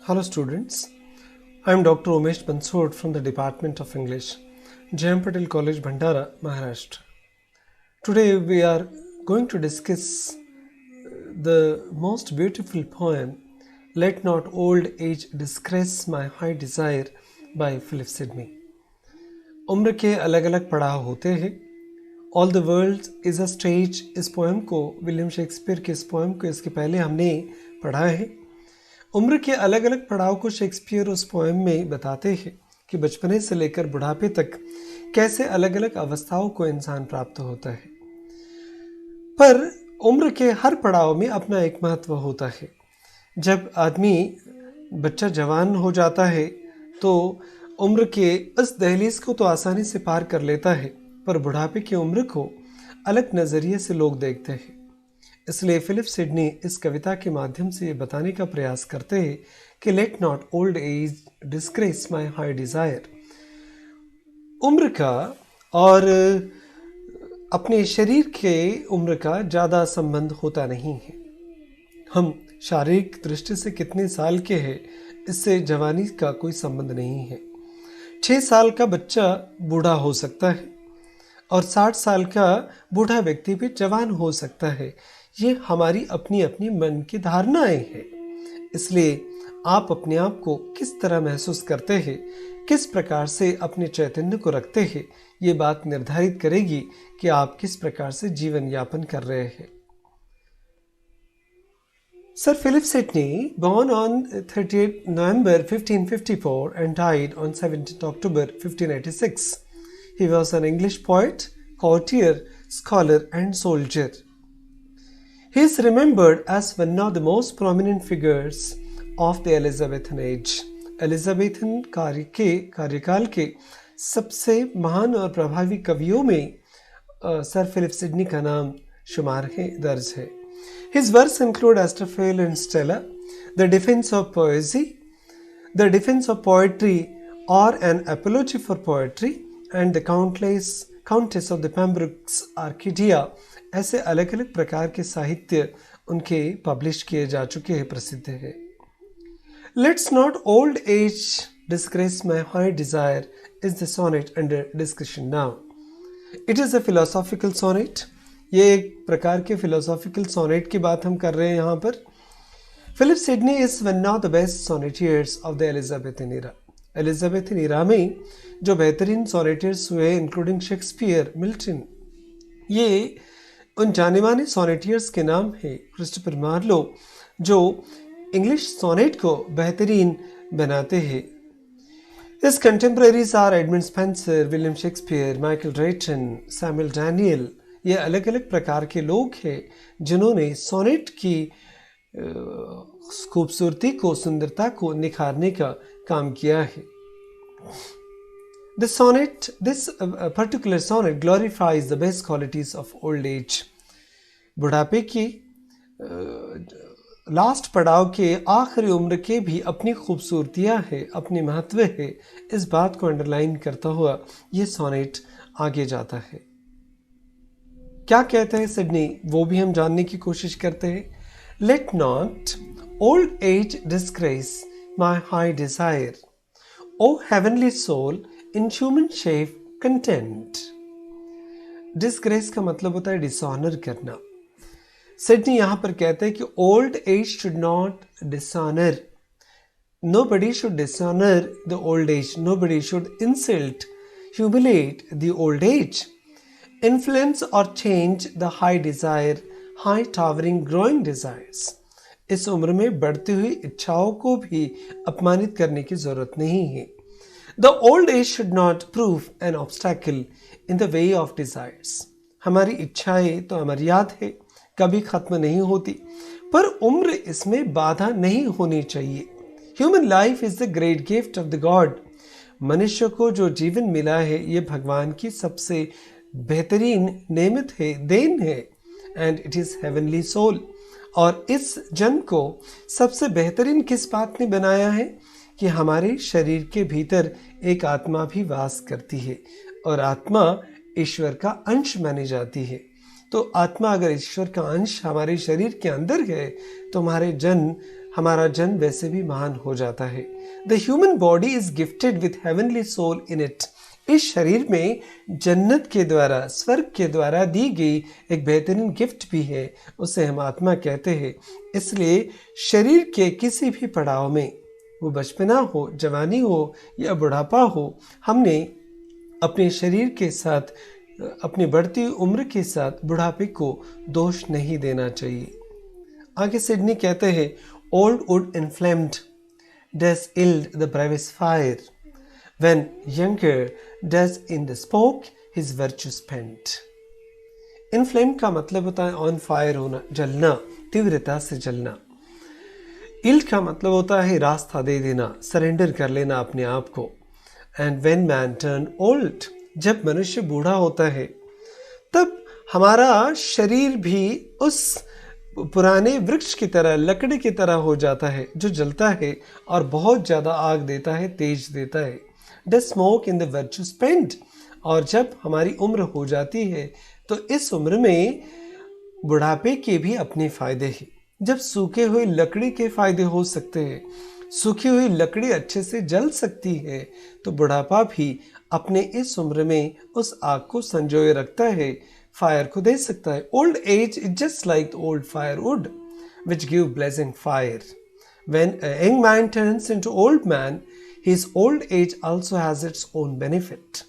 Hello students, I am Dr. Umesh Bansod from the Department of English, J.M. Patel College, Bhandara, Maharashtra. Today we are going to discuss the most beautiful poem, Let Not Old Age Disgrace My High Desire by Philip Sidney. उम्र के अलग अलग पड़ाव होते हैं. All the World is a Stage इस poem को, William Shakespeare के इस पोएम को इसके पहले हमने पढ़ा है. उम्र के अलग अलग पड़ाव को शेक्सपियर उस पोएम में बताते हैं कि बचपने से लेकर बुढ़ापे तक कैसे अलग अलग अवस्थाओं को इंसान प्राप्त होता है. पर उम्र के हर पड़ाव में अपना एक महत्व होता है. जब आदमी बच्चा जवान हो जाता है तो उम्र के इस दहलीज को तो आसानी से पार कर लेता है, पर बुढ़ापे की उम्र को अलग नज़रिए से लोग देखते हैं. इसलिए फिलिप सिडनी इस कविता के माध्यम से ये बताने का प्रयास करते हैं कि late not old as disgrace my high desire. उम्र का और अपने शरीर के उम्र का ज़्यादा संबंध होता नहीं है. हम शारीरिक दृष्टि से कितने साल के हैं इससे जवानी का कोई संबंध नहीं है. 6 साल का बच्चा बूढ़ा हो सकता है और 60 साल का बूढ़ा व्यक्ति भी जवान हो सकता है. ये हमारी अपनी अपनी मन की धारणाएं हैं. इसलिए आप अपने आप को किस तरह महसूस करते हैं, किस प्रकार से अपने चैतन्य को रखते हैं, ये बात निर्धारित करेगी कि आप किस प्रकार से जीवन यापन कर रहे हैं. Sir Philip Sidney, born on 30th November 1554 and died on 17th October 1586. He was an English poet, courtier, scholar and soldier. He is remembered as one of the most prominent figures of the Elizabethan age. Elizabethan कार्यकाल के सबसे महान और प्रभावी कवियों में sir Philip Sidney का नाम शुमार है, दर्ज है. His works include Astrophel and Stella, The Defense of Poesy, The Defense of Poetry or an Apology for Poetry, and The Countess of the Pembroke's Arcadia. ऐसे अलग अलग प्रकार के साहित्य उनके पब्लिश किए जा चुके हैं, प्रसिद्ध है. Let's not old age disgrace my high desire is the sonnet under discussion now. It is a philosophical sonnet. ये एक प्रकार के philosophical sonnet की बात हम कर रहे हैं यहाँ पर. Philip Sidney is one of the best sonneteers of the Elizabethan era. Elizabethan era में जो बेहतरीन sonneteers हुए, including Shakespeare, Milton, ये उन जाने माने सोनेटियर्स के नाम है. क्रिस्टोफर मार्लो जो इंग्लिश सोनेट को बेहतरीन बनाते हैं. His contemporaries are Edmund Spenser, William Shakespeare, Michael Drayton, Samuel Daniel. ये अलग अलग प्रकार के लोग हैं जिन्होंने सोनेट की खूबसूरती को, सुंदरता को निखारने का काम किया है. This particular sonnet glorifies the best qualities of old age. बुढ़ापे की लास्ट पड़ाव के आखिरी उम्र के भी अपनी खूबसूरतियाँ है, अपनी महत्व है. इस बात को अंडरलाइन करता हुआ ये सोनेट आगे जाता है. क्या कहते हैं सिडनी, वो भी हम जानने की कोशिश करते हैं. Let not old age disgrace my high desire, O heavenly soul in human shape content. Disgrace का मतलब होता है डिसऑनर करना. सिडनी यहाँ पर कहते हैं कि old age should not dishonour. Nobody should dishonor the old age. Nobody should insult, humiliate the old age. Influence or change the high desire, high towering growing desires. इस उम्र में बढ़ती हुई इच्छाओं को भी अपमानित करने की जरूरत नहीं है. The old age should not prove an obstacle in the way of desires. हमारी इच्छाएं तो अमर्याद है, कभी खत्म नहीं होती, पर उम्र इसमें बाधा नहीं होनी चाहिए. Human life is the great gift of the God. मनुष्य को जो जीवन मिला है ये भगवान की सबसे बेहतरीन नेमत है, देन है, and it is heavenly soul. और इस जन्म को सबसे बेहतरीन किस बात ने बनाया है कि हमारे शरीर के भीतर एक आत्मा भी वास करती है, और आत्मा ईश्वर का अंश मानी जाती है। तो आत्मा अगर ईश्वर का अंश हमारे शरीर के अंदर है तो हमारा जन्म वैसे भी महान हो जाता है। The human body is gifted with heavenly soul in it. इस शरीर में जन्नत के द्वारा, स्वर्ग के द्वारा दी गई एक बेहतरीन गिफ्ट भी है, उसे हम आत्मा कहते हैं। इसलिए शरीर के किसी भी पड़ाव में, वो बचपना हो, जवानी हो या बुढ़ापा हो, हमने अपने शरीर के साथ, अपनी बढ़ती उम्र के साथ बुढ़ापे को दोष नहीं देना चाहिए। आगे सिडनी कहते हैं, old would inflamed does yield the bravest fire, when younger does in the smoke his virtue spent। Inflame का मतलब होता है ऑन फायर होना, जलना, तीव्रता से जलना। इल्ड का मतलब होता है रास्ता दे देना, सरेंडर कर लेना अपने आप को। And when man turn old, जब मनुष्य बूढ़ा होता है तब हमारा शरीर भी उस पुराने वृक्ष की तरह, लकड़ी की तरह हो जाता है जो जलता है और बहुत ज़्यादा आग देता है, तेज देता है। The smoke in the virtue spend. और जब हमारी उम्र हो जाती है तो इस उम्र में बुढ़ापे के भी अपने फायदे हैं। जब सूखे हुए लकड़ी के फायदे हो सकते हैं, सूखी हुई लकड़ी अच्छे से जल सकती है, तो बुढ़ापा भी अपने इस उम्र में उस आग को संजोए रखता है, फायर को दे सकता है। Old age is just like the old firewood which give blazing fire. When a young man turns into old man, his old age also has its own benefit.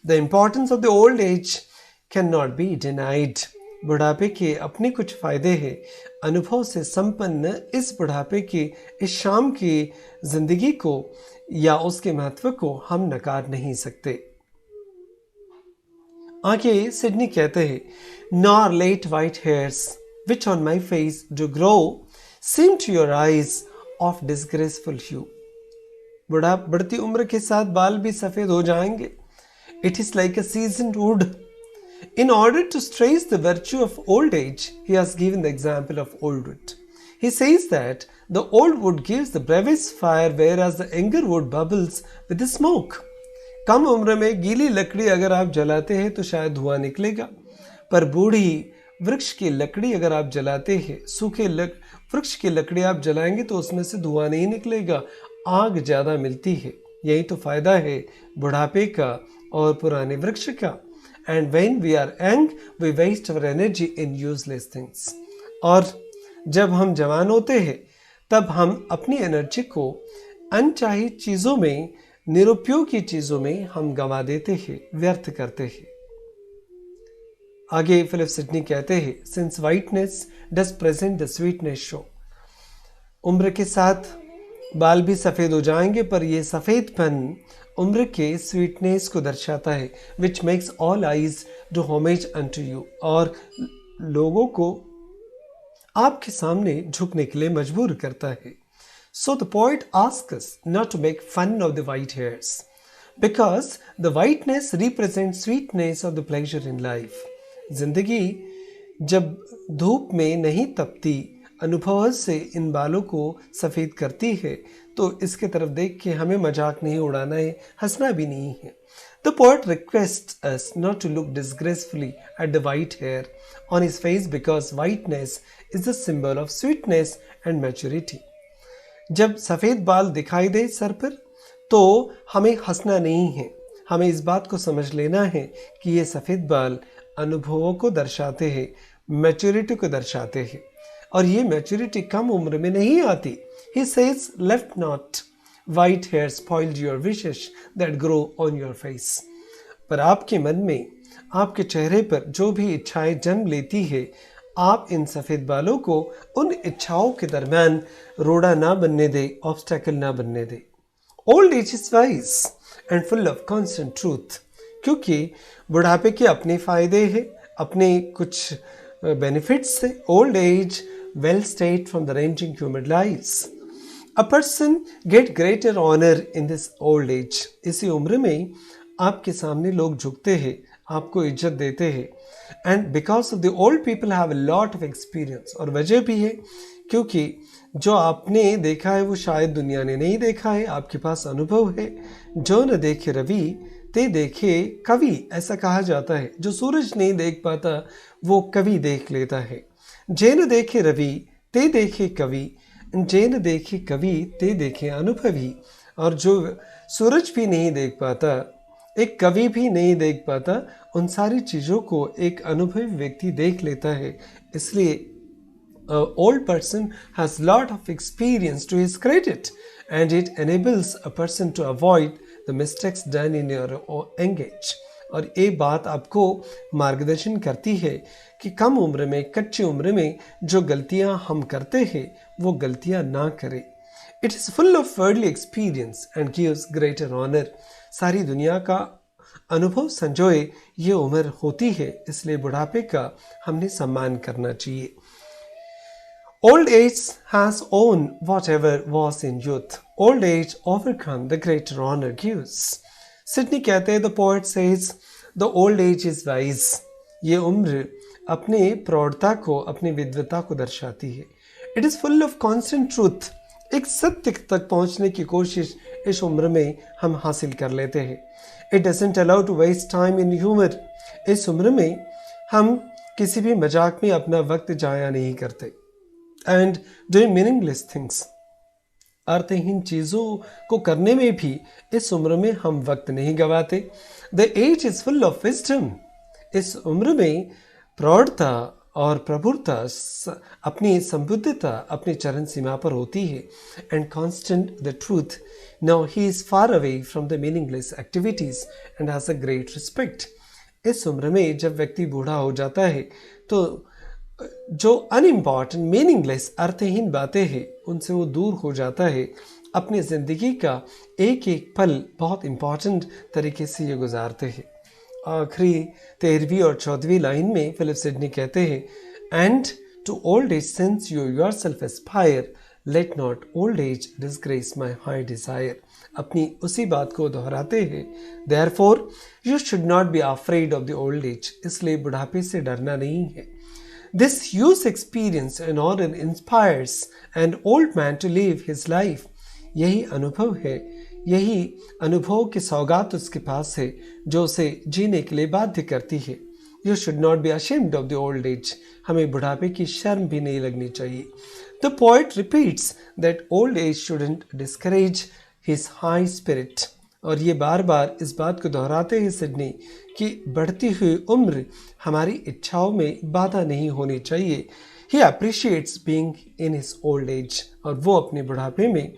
The importance of the old age cannot be denied. बुढ़ापे के अपने कुछ फायदे हैं। अनुभव से संपन्न इस बुढ़ापे की, इस शाम की जिंदगी को या उसके महत्व को हम नकार नहीं सकते। आगे सिडनी कहते हैं, nor late white hairs which on my face do grow seem to your eyes of disgraceful hue। बढ़ती उम्र के साथ बाल भी सफेद हो जाएंगे। It is like a seasoned wood. In order to trace the virtue of old age, he has given the example of old wood. He says that the old wood gives the bravest fire, whereas the younger wood bubbles with the smoke. कम उम्र में गीली लकड़ी अगर आप जलाते हैं तो शायद धुआं निकलेगा, पर बूढ़ी वृक्ष की लकड़ी अगर आप जलाते हैं, सूखे वृक्ष की लकड़ी आप जलाएंगे तो उसमें से धुआं नहीं निकलेगा, आग ज़्यादा मिलती है। यही तो फायदा है बुढ़ापे का और पुराने वृक्ष का। And when we are young we waste our energy in useless things. और जब हम जवान होते हैं तब हम अपनी एनर्जी को अनचाही चीज़ों में, निरुपयोगी चीज़ों में हम गंवा देते हैं, व्यर्थ करते हैं। आगे फिलिप सिडनी कहते हैं, since whiteness does present the sweetness show. उम्र के साथ बाल भी सफ़ेद हो जाएंगे, पर ये सफ़ेदपन उम्र के स्वीटनेस को दर्शाता है, which makes all eyes do homage unto you, और लोगों को आपके सामने झुकने के लिए मजबूर करता है। So the poet asks us not to make fun of the white hairs, because the whiteness represents sweetness of the pleasure in life. जिंदगी जब धूप में नहीं तपती, अनुभव से इन बालों को सफ़ेद करती है, तो इसके तरफ देख के हमें मजाक नहीं उड़ाना है, हंसना भी नहीं है। The poet requests us not to look disgracefully at the white hair on his face, because whiteness is the symbol of sweetness and maturity. जब सफ़ेद बाल दिखाई दे सर पर तो हमें हंसना नहीं है, हमें इस बात को समझ लेना है कि ये सफ़ेद बाल अनुभवों को दर्शाते हैं, मैच्योरिटी को दर्शाते हैं, और ये मैच्योरिटी कम उम्र में नहीं आती। He says, left not white hair spoiled your wishes that grow on your face। पर आपके मन में, आपके चेहरे पर जो भी इच्छाएं जन्म लेती है, आप इन सफ़ेद बालों को उन इच्छाओं के दरमियान रोड़ा ना बनने दे, ऑब्स्टेकल ना बनने दे। Old age is wise and full of constant truth. क्योंकि बुढ़ापे के अपने फ़ायदे हैं, अपने कुछ बेनिफिट्स है। Old age well state from the ranging human lives. A person get greater honor in this old age. इसी उम्र में आपके सामने लोग झुकते हैं, आपको इज्जत देते हैं. And because of the old people have a lot of experience. और वजह भी है क्योंकि जो आपने देखा है वो शायद दुनिया ने नहीं देखा है, आपके पास अनुभव है. जो न देखे रवि ते देखे कवि, ऐसा कहा जाता है. जो सूरज नहीं देख पाता वो कवि देख लेता है. जे न देखे रवि ते देखे कवि, जे न देखे कवि ते देखे अनुभवी. और जो सूरज भी नहीं देख पाता, एक कवि भी नहीं देख पाता, उन सारी चीज़ों को एक अनुभवी व्यक्ति देख लेता है. इसलिए old person has lot of experience to his credit, and it enables a person to avoid the mistakes done in your young age. और ये बात आपको मार्गदर्शन करती है कि कम उम्र में, कच्ची उम्र में जो गलतियां हम करते हैं वो गलतियां ना करें. It is full of worldly experience and gives greater honour. सारी दुनिया का अनुभव संजोए ये उम्र होती है, इसलिए बुढ़ापे का हमने सम्मान करना चाहिए. Old age has own whatever was in youth. Old age overcome the greater honor gives. Sydney कहते हैं, the poet says, the old age is wise. ये उम्र अपने प्रौढ़ता को, अपनी विद्वता को दर्शाती है. It is full of constant truth. एक सत्य तक पहुंचने की कोशिश इस उम्र में हम हासिल कर लेते हैं. It doesn't allow to waste time in humor. इस उम्र में हम किसी भी मजाक में अपना वक्त जाया नहीं करते. And doing meaningless things. अर्थहीन चीज़ों को करने में भी इस उम्र में हम वक्त नहीं गवाते. The age is full of wisdom. इस उम्र में प्रौढ़ता और प्रभुता, अपनी संबुद्धता अपनी चरण सीमा पर होती है. And constant the truth. Now he is far away from the meaningless activities and has a great respect. इस उम्र में जब व्यक्ति बूढ़ा हो जाता है तो जो अनइम्पॉर्टेंट, मीनिंगलेस, अर्थहीन बातें हैं उनसे वो दूर हो जाता है. अपनी ज़िंदगी का एक एक पल बहुत इम्पॉर्टेंट तरीके से ये गुजारते हैं. आखिरी 13वीं और 14वीं लाइन में फिलिप सिडनी कहते हैं, and to old age since you yourself aspire, let not old age disgrace my high desire. अपनी उसी बात को दोहराते हैं, therefore you should not be afraid of the old age. इसलिए बुढ़ापे से डरना नहीं है. This youth experience and honor inspires an old man to live his life. यही अनुभव है, यही अनुभव की सौगात उसके पास है जो उसे जीने के लिए बाध्य करती है. You should not be ashamed of the old age. हमें बुढ़ापे की शर्म भी नहीं लगनी चाहिए. The poet repeats that old age shouldn't discourage his high spirit. और ये बार बार इस बात को दोहराते हैं सिडनी कि बढ़ती हुई उम्र हमारी इच्छाओं में बाधा नहीं होनी चाहिए. He appreciates being in his old age. और वो अपने बुढ़ापे में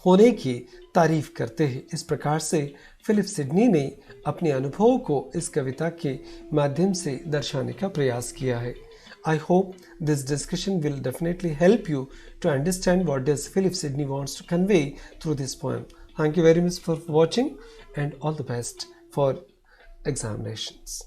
होने की तारीफ करते हैं. इस प्रकार से फिलिप सिडनी ने अपने अनुभवों को इस कविता के माध्यम से दर्शाने का प्रयास किया है. I hope this discussion will definitely help you to understand what does Philip Sidney wants to convey through this poem. Thank you very much for watching and all the best for examinations.